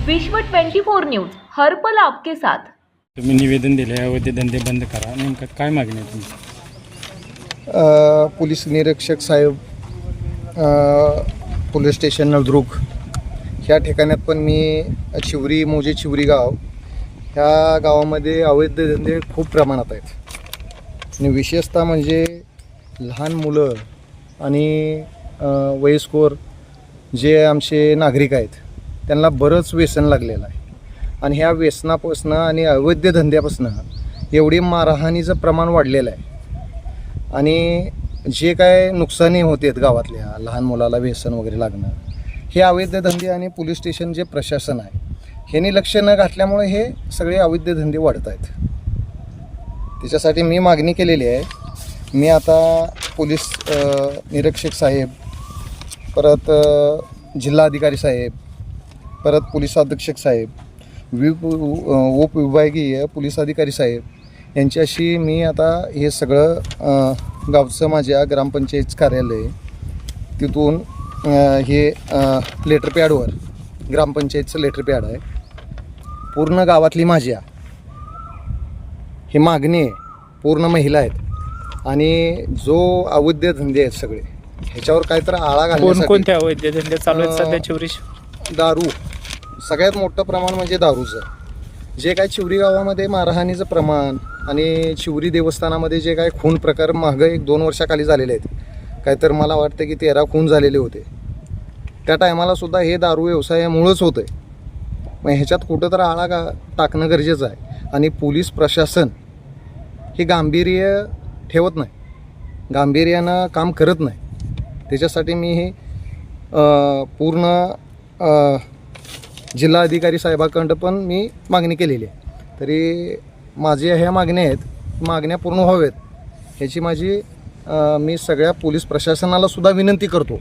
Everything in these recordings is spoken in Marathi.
विश्व 24 न्यूज हर पल आपके साथ। तुम्ही निवेदन दिले अवैध धंदे बंद करा, नेमकं काय मागणी आहे तुमची? पोलीस निरीक्षक साहेब, पोलीस स्टेशन नळदुर्ग ह्या ठिकाणात पण मी मोजे चिवरी गाव ह्या गावामध्ये अवैध धंदे खूप प्रमाणात आहेत आणि विशेषतः म्हणजे लहान मुलं आणि वयस्कर जे आमचे नागरिक आहेत त्यांना बरंच व्यसन लागलेलं आहे आणि ह्या व्यसनापासून आणि अवैध धंद्यापासून एवढी मारहाणीचं प्रमाण वाढलेलं आहे आणि जे काय नुकसानी होते गावातल्या लहान मुलाला व्यसन वगैरे लागणं, हे अवैध धंदे आणि पोलीस स्टेशन जे प्रशासन आहे ह्यांनी लक्ष न घातल्यामुळे हे सगळे अवैध धंदे वाढत आहेत। त्याच्यासाठी मी मागणी केलेली आहे। मी आता पोलीस निरीक्षक साहेब, परत जिल्हाधिकारी साहेब, परत पोलीस अधीक्षक साहेब, उपविभागीय पोलीस अधिकारी साहेब यांच्याशी मी आता हे सगळं गावचं माझ्या ग्रामपंचायत कार्यालय तिथून हे लेटर पॅडवर ग्रामपंचायतचं लेटर पॅड आहे, पूर्ण गावातली माझ्या ही मागणी आहे। पूर्ण महिला आहेत आणि जो अवैध धंदे आहेत सगळे ह्याच्यावर काहीतरी आळा घालण्यासाठी कोणते अवैध धंदे चालू आहेत सध्या चिवरी? दारू सगळ्यात मोठं प्रमाण म्हणजे दारूचं। जे काय चिवरी गावामध्ये मारहाणीचं प्रमाण आणि चिवरी देवस्थानामध्ये जे काय खून प्रकार मागं 1-2 वर्षाखाली झालेले आहेत, काहीतर मला वाटतं की 13 खून झालेले होते त्या टायमालासुद्धा हे दारू व्यवसायामुळंच होतं आहे। मग ह्याच्यात कुठं तर आळा टाकणं गरजेचं आहे आणि पोलीस प्रशासन हे गांभीर्य ठेवत नाही, गांभीर्यानं काम करत नाही। त्याच्यासाठी मी हे पूर्ण जिल्हाधिकारी साहेबांकडं पण मी मागणी केलेली आहे। तरी माझ्या ह्या मागण्या आहेत, मागण्या पूर्ण व्हाव्यात ह्याची माझी मी सगळ्या पोलीस प्रशासनालासुद्धा विनंती करतो,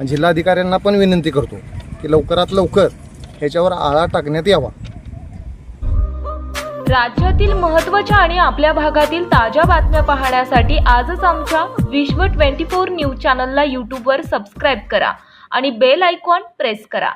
जिल्हाधिकाऱ्यांना पण विनंती करतो की लवकरात लवकर ह्याच्यावर आळा टाकण्यात यावा। राज्यातील महत्त्वाच्या आणि आपल्या भागातील ताज्या बातम्या पाहण्यासाठी आजच आमच्या विश्व 24 न्यूज चॅनलला यूट्यूबवर सबस्क्राईब करा आणि बेल आयकॉन प्रेस करा।